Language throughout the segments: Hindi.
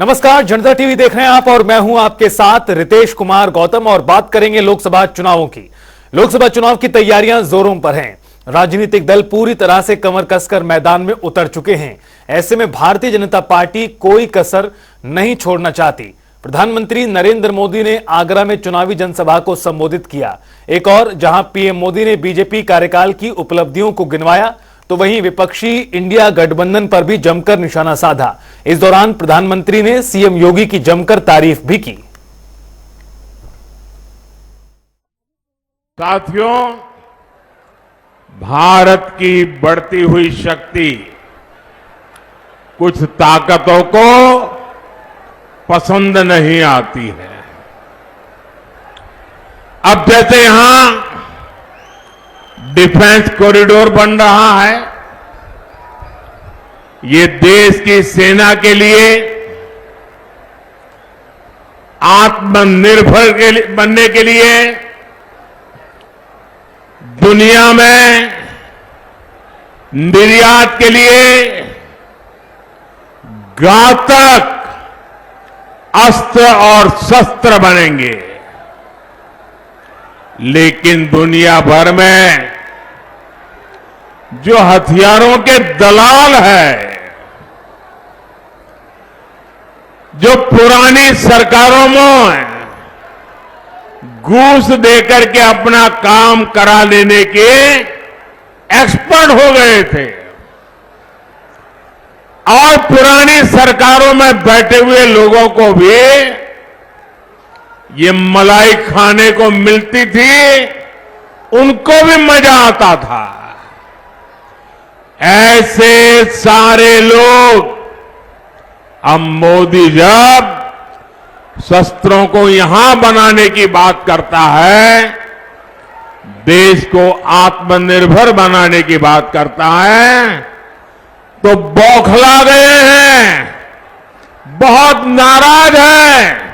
नमस्कार, जनता टीवी देख रहे हैं आप और मैं हूं आपके साथ रितेश कुमार गौतम और बात करेंगे लोकसभा चुनावों की। लोकसभा चुनाव की तैयारियां जोरों पर हैं। राजनीतिक दल पूरी तरह से कमर कसकर मैदान में उतर चुके हैं। ऐसे में भारतीय जनता पार्टी कोई कसर नहीं छोड़ना चाहती। प्रधानमंत्री नरेंद्र मोदी ने आगरा में चुनावी जनसभा को संबोधित किया। एक और जहां पीएम मोदी ने बीजेपी कार्यकाल की उपलब्धियों को गिनवाया, तो वहीं विपक्षी इंडिया गठबंधन पर भी जमकर निशाना साधा। इस दौरान प्रधानमंत्री ने सीएम योगी की जमकर तारीफ भी की। साथियों, भारत की बढ़ती हुई शक्ति कुछ ताकतों को पसंद नहीं आती है। अब जैसे यहां डिफेंस कॉरिडोर बन रहा है, ये देश की सेना के लिए आत्मनिर्भर बनने के लिए दुनिया में निर्यात के लिए घातक अस्त्र और शस्त्र बनेंगे। लेकिन दुनिया भर में जो हथियारों के दलाल है, जो पुरानी सरकारों में घूस देकर के अपना काम करा लेने के एक्सपर्ट हो गए थे और पुरानी सरकारों में बैठे हुए लोगों को भी ये मलाई खाने को मिलती थी, उनको भी मजा आता था। ऐसे सारे लोग अब मोदी जब शस्त्रों को यहां बनाने की बात करता है, देश को आत्मनिर्भर बनाने की बात करता है, तो बौखला गए हैं, बहुत नाराज हैं।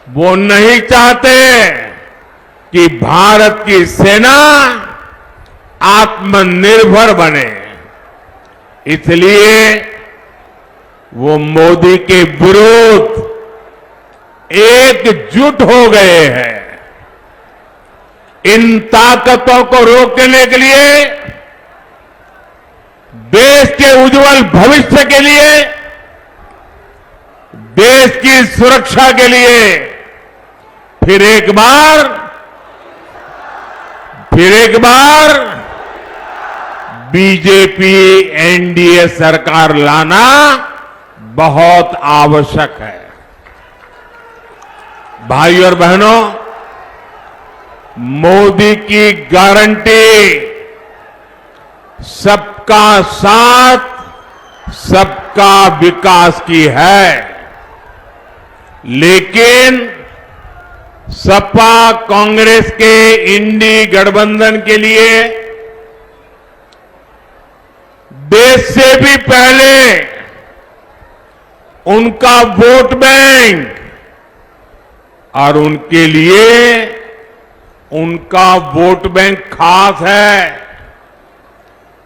वो नहीं चाहते कि भारत की सेना आत्मनिर्भर बने, इसलिए वो मोदी के विरोध एकजुट हो गए हैं। इन ताकतों को रोकने के लिए, देश के उज्जवल भविष्य के लिए, देश की सुरक्षा के लिए फिर एक बार बीजेपी एनडीए सरकार लाना बहुत आवश्यक है। भाई और बहनों, मोदी की गारंटी सबका साथ, सबका विकास की है। लेकिन सपा कांग्रेस के इंडी गठबंधन के लिए देश से भी पहले उनका वोट बैंक और उनके लिए उनका वोट बैंक खास है।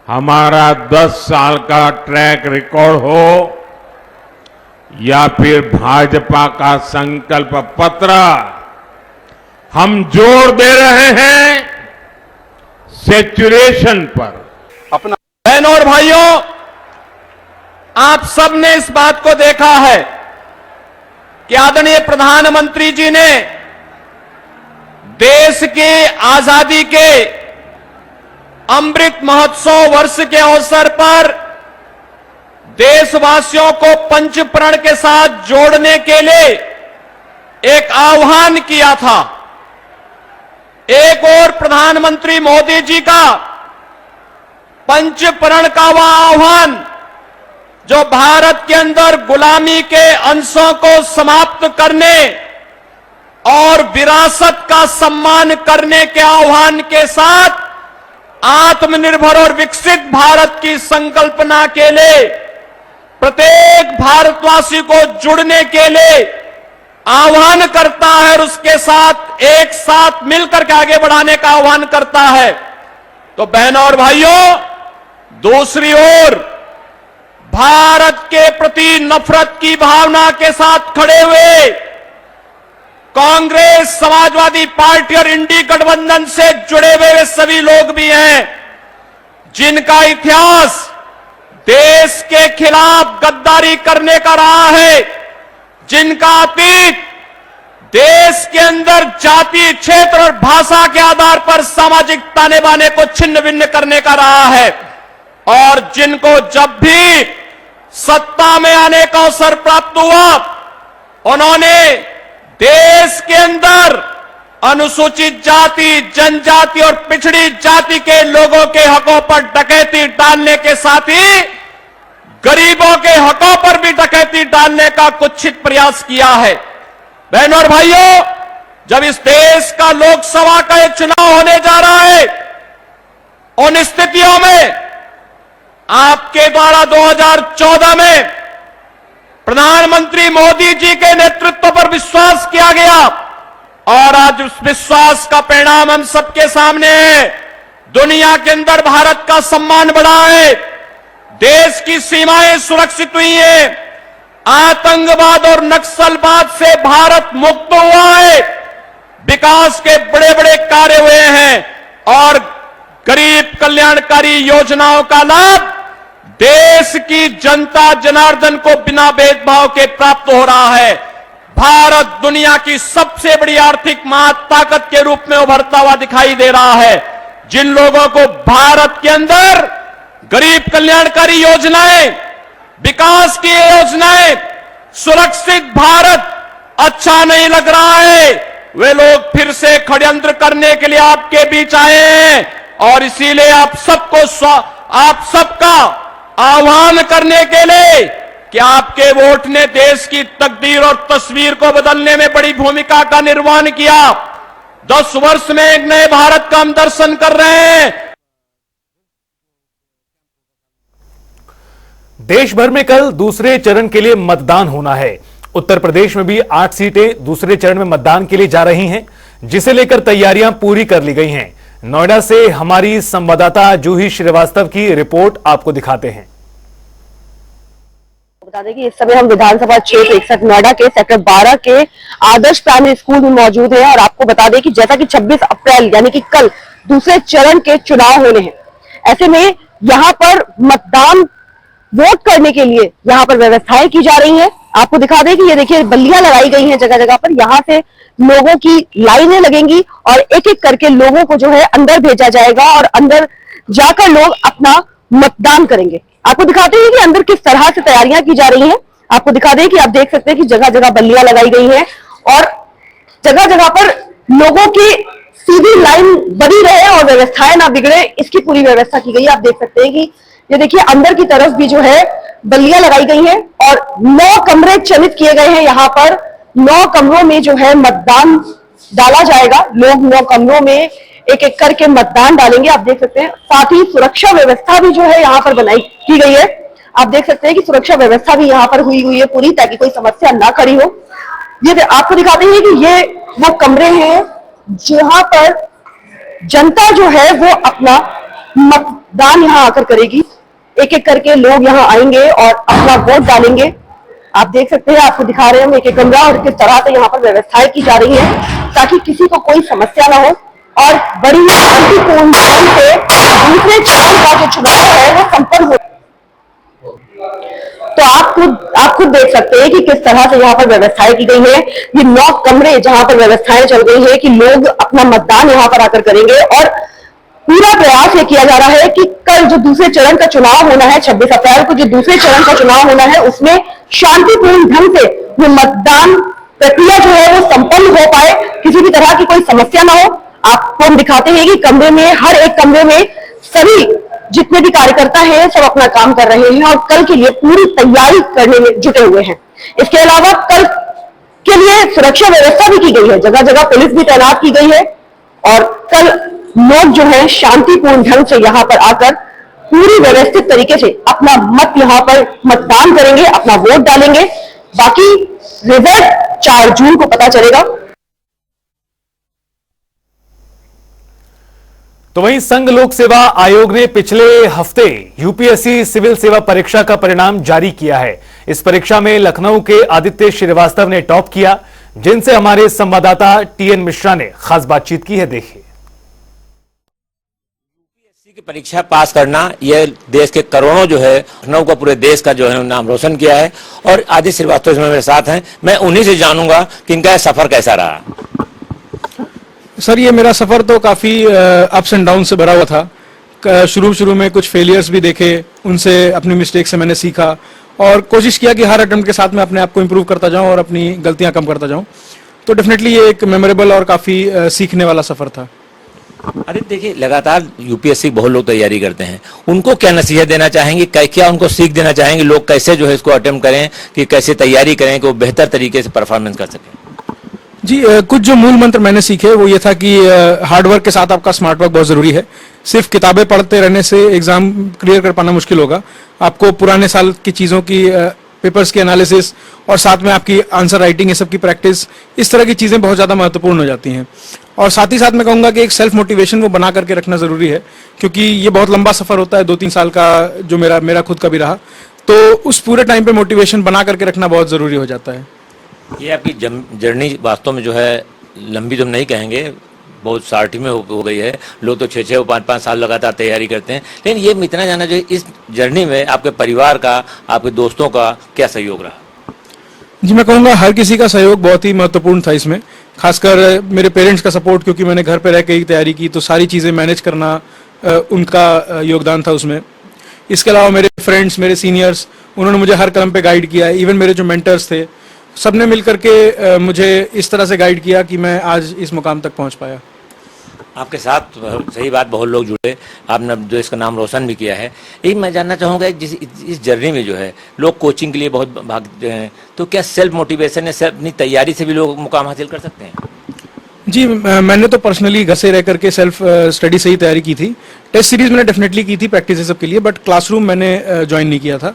हमारा 10 साल का ट्रैक रिकॉर्ड हो या फिर भाजपा का संकल्प पत्र, हम जोर दे रहे हैं सैचुरेशन पर। अपना बहनों और भाइयों, आप सबने इस बात को देखा है कि आदरणीय प्रधानमंत्री जी ने देश के आजादी के अमृत महोत्सव वर्ष के अवसर पर देशवासियों को पंचप्रण के साथ जोड़ने के लिए एक आह्वान किया था। एक और प्रधानमंत्री मोदी जी का पंचप्रण का वह आह्वान जो भारत के अंदर गुलामी के अंशों को समाप्त करने और विरासत का सम्मान करने के आह्वान के साथ आत्मनिर्भर और विकसित भारत की संकल्पना के लिए प्रत्येक भारतवासी को जुड़ने के लिए आह्वान करता है और उसके साथ एक साथ मिलकर के आगे बढ़ाने का आह्वान करता है। तो बहनों और भाइयों, दूसरी ओर भारत के प्रति नफरत की भावना के साथ खड़े हुए कांग्रेस, समाजवादी पार्टी और इंडी गठबंधन से जुड़े हुए वे सभी लोग भी हैं जिनका इतिहास देश के खिलाफ गद्दारी करने का रहा है, जिनका अतीत देश के अंदर जाति, क्षेत्र और भाषा के आधार पर सामाजिक ताने बाने को छिन्न भिन्न करने का रहा है और जिनको जब भी सत्ता में आने का अवसर प्राप्त हुआ उन्होंने देश के अंदर अनुसूचित जाति, जनजाति और पिछड़ी जाति के लोगों के हकों पर डकैती डालने के साथ ही गरीबों के हकों पर भी डकैती डालने का कुत्सित प्रयास किया है। बहनों और भाइयों, जब इस देश का लोकसभा का एक चुनाव होने जा रहा है, उन स्थितियों में आपके द्वारा 2014 में प्रधानमंत्री मोदी जी के नेतृत्व पर विश्वास किया गया और आज उस विश्वास का परिणाम हम सबके सामने है। दुनिया के अंदर भारत का सम्मान बढ़ा है, देश की सीमाएं सुरक्षित हुई हैं, आतंकवाद और नक्सलवाद से भारत मुक्त हुआ है, विकास के बड़े बड़े कार्य हुए हैं और गरीब कल्याणकारी योजनाओं का लाभ देश की जनता जनार्दन को बिना भेदभाव के प्राप्त हो रहा है। भारत दुनिया की सबसे बड़ी आर्थिक महाताकत के रूप में उभरता हुआ दिखाई दे रहा है। जिन लोगों को भारत के अंदर गरीब कल्याणकारी योजनाएं, विकास की योजनाएं, सुरक्षित भारत अच्छा नहीं लग रहा है, वे लोग फिर से षड्यंत्र करने के लिए आपके बीच आए हैं और इसीलिए आप सबका आह्वान करने के लिए कि आपके वोट ने देश की तकदीर और तस्वीर को बदलने में बड़ी भूमिका का निर्वहन किया। 10 वर्ष में एक नए भारत का हम दर्शन कर रहे हैं। देश भर में कल दूसरे चरण के लिए मतदान होना है। उत्तर प्रदेश में भी 8 सीटें दूसरे चरण में मतदान के लिए जा रही हैं, जिसे लेकर तैयारियां पूरी कर ली गई हैं। नोएडा से हमारी संवाददाता जूही श्रीवास्तव की रिपोर्ट आपको दिखाते हैं। बता दें कि इस समय हम विधानसभा क्षेत्र 61 नोएडा के सेक्टर 12 के आदर्श प्राइमरी स्कूल में मौजूद हैं और आपको बता दें कि जैसा कि 26 अप्रैल यानी कि कल दूसरे चरण के चुनाव होने हैं, ऐसे में यहाँ पर मतदान वोट करने के लिए यहाँ पर व्यवस्थाएं की जा रही हैं। आपको दिखा दें कि ये देखिए बल्लियां लगाई गई हैं जगह जगह पर। यहाँ से लोगों की लाइनें लगेंगी और एक एक करके लोगों को जो है अंदर भेजा जाएगा और अंदर जाकर लोग अपना मतदान करेंगे। आपको दिखाते हैं कि अंदर किस तरह से तैयारियां की जा रही हैं। आपको दिखा दें कि आप देख सकते हैं कि जगह जगह बल्लियां लगाई गई हैं और जगह जगह पर लोगों की सीधी लाइन बनी रहे और व्यवस्थाएं ना बिगड़े, इसकी पूरी व्यवस्था की गई है। आप देख सकते हैं कि ये देखिए अंदर की तरफ भी जो है बल्लियां लगाई गई हैं और 9 कमरे चयनित किए गए हैं। यहाँ पर 9 कमरों में जो है मतदान डाला जाएगा। लोग 9 कमरों में एक एक करके मतदान डालेंगे। आप देख सकते हैं, साथ ही सुरक्षा व्यवस्था भी जो है यहाँ पर बनाई की गई है। आप देख सकते हैं कि सुरक्षा व्यवस्था भी यहाँ पर हुई है पूरी, ताकि कोई समस्या ना खड़ी हो। ये आपको दिखाते हैं कि ये वो कमरे हैं जहां पर जनता जो है वो अपना मतदान यहाँ आकर करेगी। एक एक करके लोग यहाँ आएंगे और अपना वोट डालेंगे। आप देख सकते हैं, आपको दिखा रहे हैं हम एक एक कमरा और किस तरह से यहाँ पर व्यवस्थाएं की जा रही है ताकि किसी को कोई समस्या ना हो और बड़ी ही शांतिपूर्ण ढंग से दूसरे चरण का जो चुनाव है वो संपन्न हो। तो आप खुद देख सकते हैं कि किस तरह से यहाँ पर व्यवस्थाएं की गई है। ये 9 कमरे जहां पर व्यवस्थाएं चल गई है कि लोग अपना मतदान यहाँ पर आकर करेंगे और पूरा प्रयास ये किया जा रहा है कि कल जो दूसरे चरण का चुनाव होना है, 26 अप्रैल को जो दूसरे चरण का चुनाव होना है, उसमें शांतिपूर्ण ढंग से वो मतदान प्रक्रिया जो है वो संपन्न हो पाए, किसी भी तरह की कोई समस्या ना हो। आपको हम दिखाते हैं कि कमरे में, हर एक कमरे में सभी जितने भी कार्यकर्ता हैं सब अपना काम कर रहे हैं और कल के लिए पूरी तैयारी करने में जुटे हुए हैं। इसके अलावा कल के लिए सुरक्षा व्यवस्था भी की गई है, जगह जगह पुलिस भी तैनात की गई है और कल लोग जो है शांतिपूर्ण ढंग से यहाँ पर आकर पूरी व्यवस्थित तरीके से अपना मत यहाँ पर मतदान करेंगे, अपना वोट डालेंगे। बाकी रिजल्ट 4 जून को पता चलेगा। तो वहीं संघ लोक सेवा आयोग ने पिछले हफ्ते यूपीएससी सिविल सेवा परीक्षा का परिणाम जारी किया है। इस परीक्षा में लखनऊ के आदित्य श्रीवास्तव ने टॉप किया, जिनसे हमारे संवाददाता टीएन मिश्रा ने खास बातचीत की है। देखिए। यूपीएससी की परीक्षा पास करना, यह देश के करोड़ों जो है लखनऊ का पूरे देश का जो है नाम रोशन किया है। और आदित्य श्रीवास्तव इसमें मेरे साथ हैं, मैं उन्हीं से जानूंगा कि इनका सफर कैसा रहा। सर, ये मेरा सफ़र तो काफ़ी अप्स एंड डाउन से भरा हुआ था। शुरू में कुछ फेलियर्स भी देखे, उनसे अपनी मिस्टेक से मैंने सीखा और कोशिश किया कि हर अटेम्प्ट के साथ मैं अपने आप को इम्प्रूव करता जाऊं और अपनी गलतियां कम करता जाऊं। तो डेफिनेटली ये एक मेमोरेबल और काफ़ी सीखने वाला सफ़र था। अरे देखिए, लगातार यूपीएससी बहुत लोग तैयारी करते हैं, उनको क्या नसीहत देना चाहेंगे, क्या उनको सीख देना चाहेंगे, लोग कैसे जो है इसको अटेम्प्ट करें, कि कैसे तैयारी करें कि वो बेहतर तरीके से परफॉर्मेंस कर सकें? जी, कुछ जो मूल मंत्र मैंने सीखे वो ये था कि हार्डवर्क के साथ आपका स्मार्ट वर्क बहुत ज़रूरी है। सिर्फ किताबें पढ़ते रहने से एग्जाम क्लियर कर पाना मुश्किल होगा। आपको पुराने साल की चीज़ों की पेपर्स की एनालिसिस और साथ में आपकी आंसर राइटिंग, ये सब की प्रैक्टिस, इस तरह की चीज़ें बहुत ज़्यादा महत्वपूर्ण हो जाती हैं। और साथ ही साथ मैं कहूँगा कि एक सेल्फ मोटिवेशन वो बना करके रखना ज़रूरी है, क्योंकि ये बहुत लंबा सफ़र होता है, 2-3 साल का जो मेरा खुद का भी रहा। तो उस पूरे टाइम पे मोटिवेशन बना करके रखना बहुत ज़रूरी हो जाता है। ये आपकी जर्नी वास्तव में जो है लंबी तो हम नहीं कहेंगे, बहुत शार्ट में हो गई है। लोग तो 6-6 5-5 साल लगातार तैयारी करते हैं, लेकिन ये इतना जानना चाहिए इस जर्नी में आपके परिवार का, आपके दोस्तों का क्या सहयोग रहा? जी, मैं कहूँगा हर किसी का सहयोग बहुत ही महत्वपूर्ण था इसमें, खासकर मेरे पेरेंट्स का सपोर्ट, क्योंकि मैंने घर पे रह के ही तैयारी की, तो सारी चीज़ें मैनेज करना उनका योगदान था उसमें। इसके अलावा मेरे फ्रेंड्स, मेरे सीनियर्स, उन्होंने मुझे हर कदम पे गाइड किया। इवन मेरे जो मेंटर्स थे, सबने मिलकर के मुझे इस तरह से गाइड किया कि मैं आज इस मुकाम तक पहुंच पाया। आपके साथ सही बात बहुत लोग जुड़े, आपने जो इसका नाम रोशन भी किया है। यही मैं जानना चाहूँगा, इस जर्नी में जो है लोग कोचिंग के लिए बहुत भागते हैं, तो क्या सेल्फ मोटिवेशन है, अपनी तैयारी से भी लोग मुकाम हासिल कर सकते हैं? जी, मैंने तो पर्सनली घर से रह करके सेल्फ स्टडी से ही तैयारी की थी। टेस्ट सीरीज मैंने डेफिनेटली की थी प्रैक्टिस सब के लिए, बट क्लासरूम मैंने ज्वाइन नहीं किया था।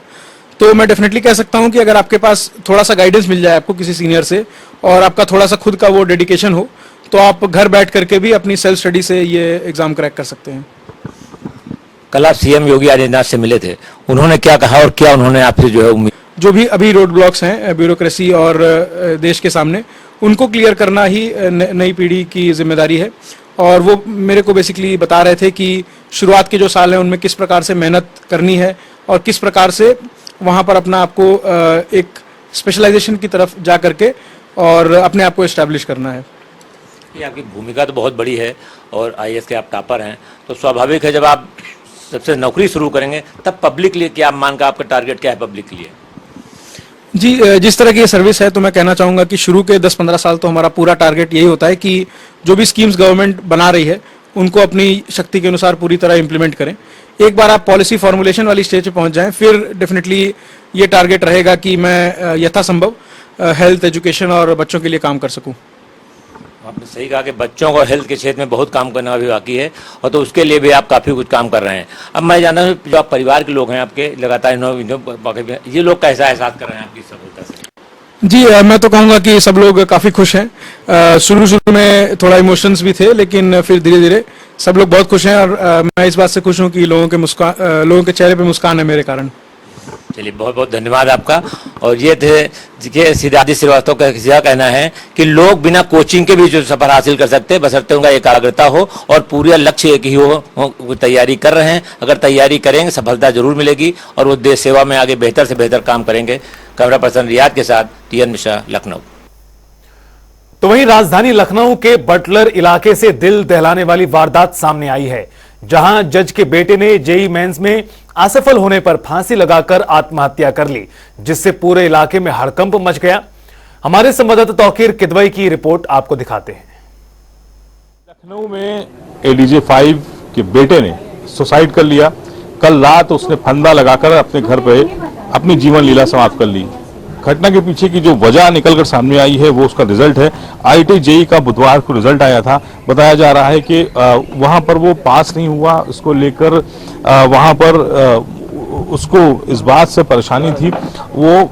तो मैं डेफिनेटली कह सकता हूं कि अगर आपके पास थोड़ा सा गाइडेंस मिल जाए आपको किसी सीनियर से, और आपका थोड़ा सा खुद का वो डेडिकेशन हो, तो आप घर बैठ करके भी अपनी सेल्फ स्टडी से ये एग्जाम क्रैक कर सकते हैं। कल आप सीएम योगी आदित्यनाथ से मिले थे, उन्होंने क्या कहा और क्या उन्होंने आपसे जो है उम्मीद? जो भी अभी रोड ब्लॉक्स हैं ब्यूरोक्रेसी और देश के सामने, उनको क्लियर करना ही नई पीढ़ी की जिम्मेदारी है। और वो मेरे को बेसिकली बता रहे थे कि शुरुआत के जो साल हैं उनमें किस प्रकार से मेहनत करनी है और किस प्रकार से वहाँ पर अपना आपको एक स्पेशलाइजेशन की तरफ जा करके और अपने आप को एस्टैब्लिश करना है। ये आपकी भूमिका तो बहुत बड़ी है और आईएएस के आप टॉपर हैं, तो स्वाभाविक है जब आप सबसे नौकरी शुरू करेंगे तब पब्लिक के लिए क्या मान का आपका टारगेट क्या है पब्लिक के लिए? जी, जिस तरह की ये सर्विस है, तो मैं कहना चाहूँगा कि शुरू के 10-15 साल तो हमारा पूरा टारगेट यही होता है कि जो भी स्कीम्स गवर्नमेंट बना रही है उनको अपनी शक्ति के अनुसार पूरी तरह इम्प्लीमेंट करें। एक बार आप पॉलिसी फॉर्मुलेशन वाली स्टेज पे पहुंच जाएं, फिर डेफिनेटली ये टारगेट रहेगा कि मैं यथासंभव हेल्थ, एजुकेशन और बच्चों के लिए काम कर सकूं। आपने सही कहा कि बच्चों को हेल्थ के क्षेत्र में बहुत काम करना भी बाकी है, और तो उसके लिए भी आप काफ़ी कुछ काम कर रहे हैं। अब मैं जानता हूँ जो आप परिवार के लोग हैं आपके, लगातार ये लोग कैसा एहसास कर रहे हैं आपकी सफलता से? जी, मैं तो कहूँगा कि सब लोग काफ़ी खुश हैं। शुरू में थोड़ा इमोशंस भी थे, लेकिन फिर धीरे धीरे सब लोग बहुत खुश हैं। और मैं इस बात से खुश हूँ कि लोगों के चेहरे पे मुस्कान है मेरे कारण। चलिए, बहुत बहुत धन्यवाद आपका। और ये थे सिद्धार्थ श्रीवास्तव का यह कहना है कि लोग बिना कोचिंग के भी जो सफर हासिल कर सकते हैं, बशर्ते उनका एकाग्रता हो और पूरा लक्ष्य एक ही हो, वो तैयारी कर रहे हैं। अगर तैयारी करेंगे सफलता जरूर मिलेगी और वो देश सेवा में आगे बेहतर से बेहतर काम करेंगे। कैमरा पर्सन रियाद के साथ टीएन मिश्रा, लखनऊ। तो वहीं राजधानी लखनऊ के बटलर इलाके से दिल दहलाने वाली वारदात सामने आई है, जहां जज के बेटे ने जेईई मेंस में असफल होने पर फांसी लगाकर आत्महत्या कर ली, जिससे पूरे इलाके में हड़कंप मच गया। हमारे संवाददाता तौकीर किदवई की रिपोर्ट आपको दिखाते हैं। लखनऊ में एडीजे 5 के बेटे ने सुसाइड कर लिया। कल रात उसने फंदा लगाकर अपने घर पे अपनी जीवन लीला समाप्त कर ली। घटना के पीछे की जो वजह निकलकर सामने आई है वो उसका रिजल्ट है। आईआईटी जेईई का बुधवार को रिजल्ट आया था। बताया जा रहा है कि वहां पर वो पास नहीं हुआ, उसको लेकर वहां पर उसको इस बात से परेशानी थी। वो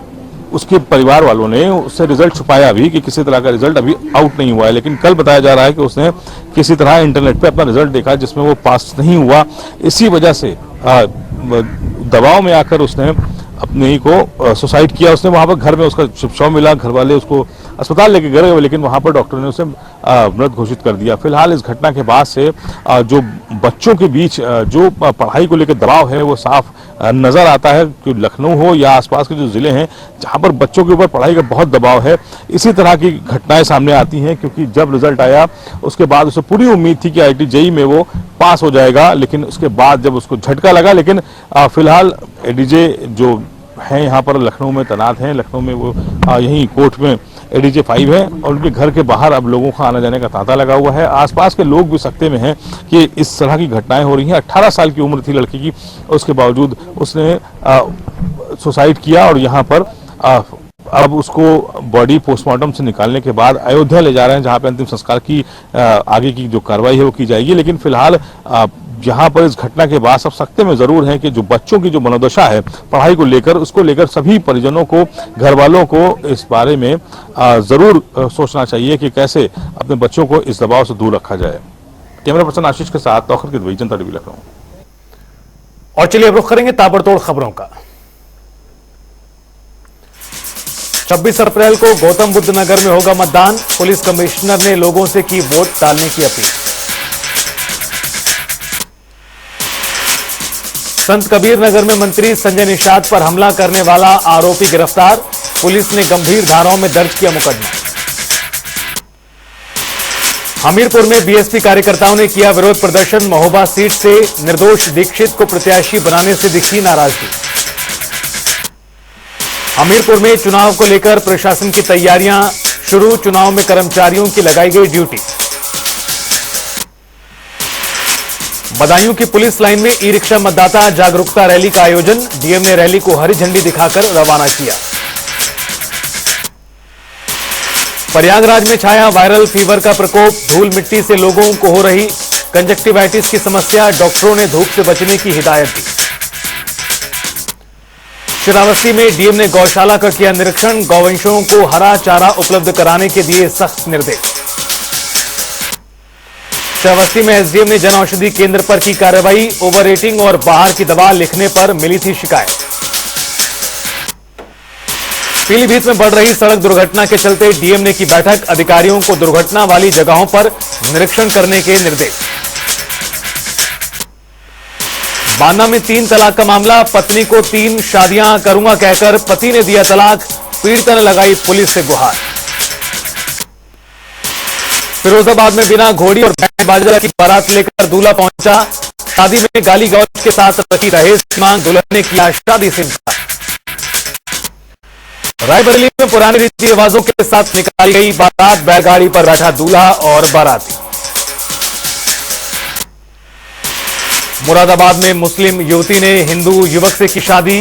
उसके परिवार वालों ने उससे रिजल्ट छुपाया भी कि किसी तरह का रिजल्ट अभी आउट नहीं हुआ है, लेकिन कल बताया जा रहा है कि उसने किसी तरह इंटरनेट पे अपना रिजल्ट देखा जिसमें वो पास नहीं हुआ। इसी वजह से दबाव में आकर उसने अपने ही को सुसाइड किया। उसने वहां पर घर में उसका शव मिला, घर वाले उसको अस्पताल लेके गए, लेकिन वहां पर डॉक्टर ने उसे मृत घोषित कर दिया। फिलहाल इस घटना के बाद से जो बच्चों के बीच जो पढ़ाई को लेकर दबाव है वो साफ नजर आता है कि लखनऊ हो या आसपास के जो जिले हैं जहां पर बच्चों के ऊपर पढ़ाई का बहुत दबाव है, इसी तरह की घटनाएं सामने आती हैं। क्योंकि जब रिजल्ट आया उसके बाद उसे पूरी उम्मीद थी कि IIT JEE में वो पास हो जाएगा, लेकिन उसके बाद जब उसको झटका लगा। लेकिन फिलहाल ADJ जो है यहाँ पर लखनऊ में तैनात हैं, लखनऊ में वो यहीं कोर्ट में ADJ 5 है और उनके घर के बाहर अब लोगों का आने जाने का तांता लगा हुआ है। आसपास के लोग भी सकते में हैं कि इस तरह की घटनाएं हो रही हैं। 18 साल की उम्र थी लड़की की, उसके बावजूद उसने सुसाइड किया और यहाँ पर अब उसको बॉडी पोस्टमार्टम से निकालने के बाद अयोध्या ले जा रहे हैं, जहाँ पे अंतिम संस्कार की आगे की जो कार्रवाई है वो की जाएगी। लेकिन फिलहाल यहाँ पर इस घटना के बाद सब सकते में जरूर है कि जो बच्चों की जो मनोदशा है पढ़ाई को लेकर, उसको लेकर सभी परिजनों को, घर वालों को इस बारे में जरूर सोचना चाहिए कि कैसे अपने बच्चों को इस दबाव से दूर रखा जाए। कैमरा पर्सन आशीष के साथ तौखर की दुबई, जनता टीवी लखनऊ। और चलिए अब रुख करेंगे ताबड़तोड़ खबरों का। 26 अप्रैल को गौतम बुद्ध नगर में होगा मतदान, पुलिस कमिश्नर ने लोगों से की वोट डालने की अपील। संत कबीर नगर में मंत्री संजय निषाद पर हमला करने वाला आरोपी गिरफ्तार, पुलिस ने गंभीर धाराओं में दर्ज किया मुकदमा। हमीरपुर में बीएसपी कार्यकर्ताओं ने किया विरोध प्रदर्शन, महोबा सीट से निर्दोष दीक्षित को प्रत्याशी बनाने से दिखी नाराजगी। हमीरपुर में चुनाव को लेकर प्रशासन की तैयारियां शुरू, चुनाव में कर्मचारियों की लगाई गई ड्यूटी। बदायूं की पुलिस लाइन में ई-रिक्शा मतदाता जागरूकता रैली का आयोजन, डीएम ने रैली को हरी झंडी दिखाकर रवाना किया। प्रयागराज में छाया वायरल फीवर का प्रकोप, धूल मिट्टी से लोगों को हो रही कंजक्टिवाइटिस की समस्या, डॉक्टरों ने धूप से बचने की हिदायत दी। श्रावस्ती में डीएम ने गौशाला का किया निरीक्षण, गौवंशों को हरा चारा उपलब्ध कराने के दिए सख्त निर्देश। श्रावस्ती में एसडीएम ने जन औषधि केंद्र पर की कार्रवाई, ओवर रेटिंग और बाहर की दवा लिखने पर मिली थी शिकायत। पीलीभीत में बढ़ रही सड़क दुर्घटना के चलते डीएम ने की बैठक, अधिकारियों को दुर्घटना वाली जगहों पर निरीक्षण करने के निर्देश। बांदा में 3 तलाक का मामला, पत्नी को 3 शादियां करूंगा कहकर पति ने दिया तलाक, पीड़िता ने लगाई पुलिस से गुहार। फिरोजाबाद में बिना घोड़ी और बैंड बाजा की बारात लेकर दूल्हा पहुंचा, शादी में गाली गलौज के साथ रखी दहेज मांग, दुल्हन ने किया शादी से इनकार। रायबरेली में पुरानी रीति रिवाजों के साथ निकाली गई बारात, बैलगाड़ी पर बैठा दूल्हा और बाराती। मुरादाबाद में मुस्लिम युवती ने हिंदू युवक से की शादी,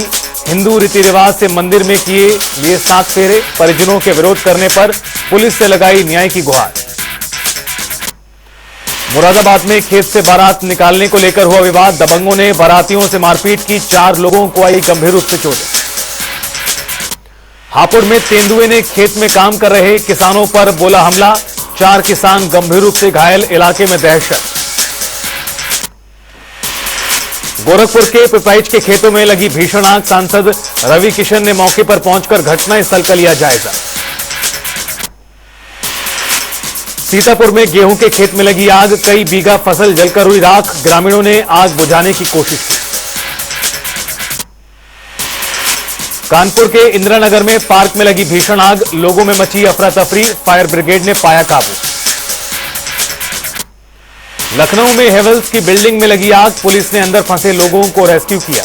हिंदू रीति रिवाज से मंदिर में किए लिए 7 फेरे, परिजनों के विरोध करने पर पुलिस से लगाई न्याय की गुहार। मुरादाबाद में खेत से बारात निकालने को लेकर हुआ विवाद, दबंगों ने बारातियों से मारपीट की, 4 लोगों को आई गंभीर रूप से चोटें। हापुड़ में तेंदुए ने खेत में काम कर रहे किसानों पर बोला हमला, 4 किसान गंभीर रूप से घायल, इलाके में दहशत। गोरखपुर के पिपराइच के खेतों में लगी भीषण आग, सांसद रवि किशन ने मौके पर पहुंचकर घटनास्थल का लिया जायजा। सीतापुर में गेहूं के खेत में लगी आग, कई बीघा फसल जलकर हुई राख, ग्रामीणों ने आग बुझाने की कोशिश की। कानपुर के इंदिरानगर में पार्क में लगी भीषण आग, लोगों में मची अफरा तफरी, फायर ब्रिगेड ने पाया काबू। लखनऊ में हेवल्स की बिल्डिंग में लगी आग, पुलिस ने अंदर फंसे लोगों को रेस्क्यू किया।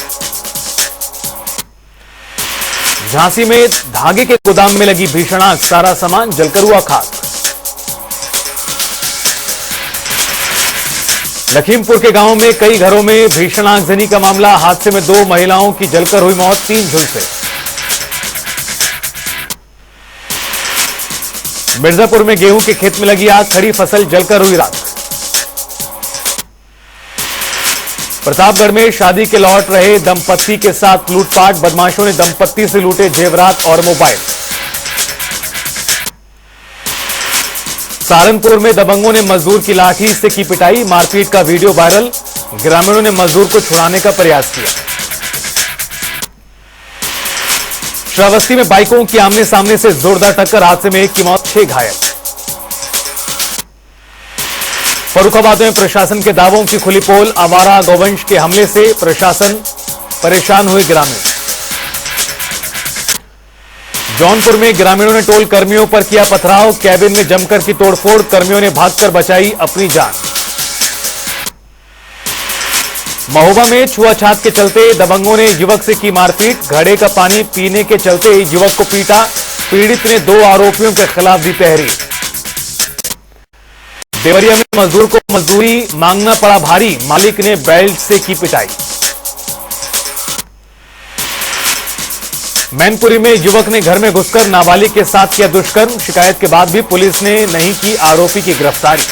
झांसी में धागे के गोदाम में लगी भीषण आग, सारा सामान जलकर हुआ खाक। लखीमपुर के गांव में कई घरों में भीषण आगजनी का मामला, हादसे में 2 महिलाओं की जलकर हुई मौत, 3 झुलसे। मिर्जापुर में गेहूं के खेत में लगी आग, खड़ी फसल जलकर हुई राख। प्रतापगढ़ में शादी के लौट रहे दंपत्ति के साथ लूटपाट, बदमाशों ने दंपत्ति से लूटे जेवरात और मोबाइल। सहारनपुर में दबंगों ने मजदूर की लाठी से की पिटाई, मारपीट का वीडियो वायरल, ग्रामीणों ने मजदूर को छुड़ाने का प्रयास किया। श्रावस्ती में बाइकों की आमने सामने से जोरदार टक्कर, हादसे में 1 की मौत, 6 घायल। फर्रुखाबाद में प्रशासन के दावों की खुली पोल, आवारा गौवंश के हमले से प्रशासन परेशान हुए ग्रामीण। जौनपुर में ग्रामीणों ने टोल कर्मियों पर किया पथराव, कैबिन में जमकर की तोड़फोड़, कर्मियों ने भागकर बचाई अपनी जान। महोबा में छुआछात के चलते दबंगों ने युवक से की मारपीट, घड़े का पानी पीने के चलते युवक को पीटा, पीड़ित ने 2 आरोपियों के खिलाफ दी तहरीर। देवरिया में मजदूर को मजदूरी मांगना पड़ा भारी, मालिक ने बेल्ट से की पिटाई। मैनपुरी में युवक ने घर में घुसकर नाबालिग के साथ किया दुष्कर्म, शिकायत के बाद भी पुलिस ने नहीं की आरोपी की गिरफ्तारी।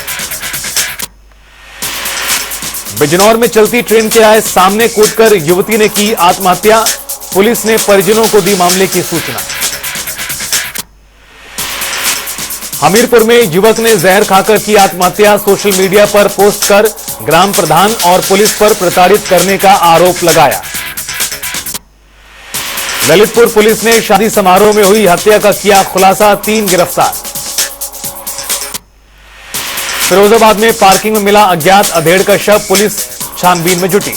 बिजनौर में चलती ट्रेन के आए सामने कूदकर युवती ने की आत्महत्या, पुलिस ने परिजनों को दी मामले की सूचना। हमीरपुर में युवक ने जहर खाकर की आत्महत्या, सोशल मीडिया पर पोस्ट कर ग्राम प्रधान और पुलिस पर प्रताड़ित करने का आरोप लगाया। ललितपुर पुलिस ने शादी समारोह में हुई हत्या का किया खुलासा, 3 गिरफ्तार। फिरोजाबाद में पार्किंग में मिला अज्ञात अधेड़ का शव, पुलिस छानबीन में जुटी।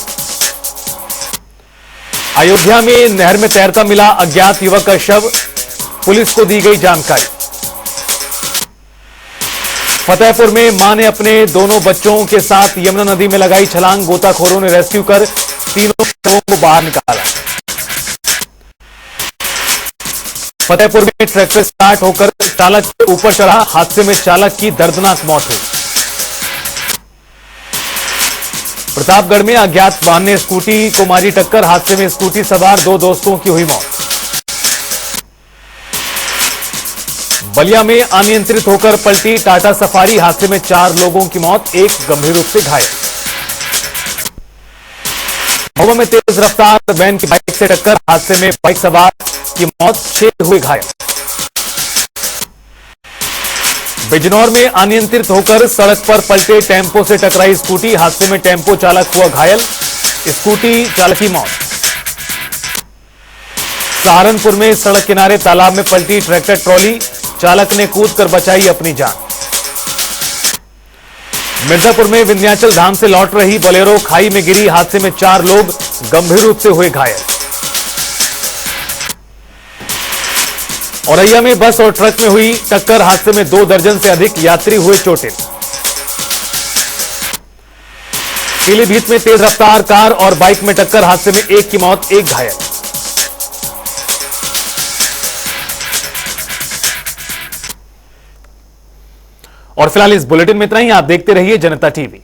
अयोध्या में नहर में तैरता मिला अज्ञात युवक का शव, पुलिस को दी गई जानकारी। फतेहपुर में मां ने अपने दोनों बच्चों के साथ यमुना नदी में लगाई छलांग, गोताखोरों ने रेस्क्यू कर तीनों शवों को बाहर निकाला। फतेहपुर में ट्रैक्टर स्टार्ट होकर चालक के ऊपर चढ़ा, हादसे में चालक की दर्दनाक मौत हुई। प्रतापगढ़ में अज्ञात वाहन ने स्कूटी को मारी टक्कर, हादसे में स्कूटी सवार 2 दोस्तों की हुई मौत। बलिया में अनियंत्रित होकर पलटी टाटा सफारी, हादसे में 4 लोगों की मौत, 1 गंभीर रूप से घायल। महोबा में तेज रफ्तार वैन की बाइक से टक्कर, हादसे में बाइक सवार की मौत, 6 हुए घायल। बिजनौर में अनियंत्रित होकर सड़क पर पलटे टेम्पो से टकराई स्कूटी, हादसे में टेम्पो चालक हुआ घायल, स्कूटी चालक की मौत। सहारनपुर में सड़क किनारे तालाब में पलटी ट्रैक्टर ट्रॉली, चालक ने कूदकर बचाई अपनी जान। मिर्जापुर में विंध्याचल धाम से लौट रही बोलेरो खाई में गिरी, हादसे में 4 लोग गंभीर रूप से हुए घायल। औरैया में बस और ट्रक में हुई टक्कर, हादसे में 2 दर्जन से अधिक यात्री हुए चोटिल। पीलीभीत में तेज रफ्तार कार और बाइक में टक्कर, हादसे में 1 की मौत, 1 घायल। और फिलहाल इस बुलेटिन में इतना ही। आप देखते रहिए जनता टीवी।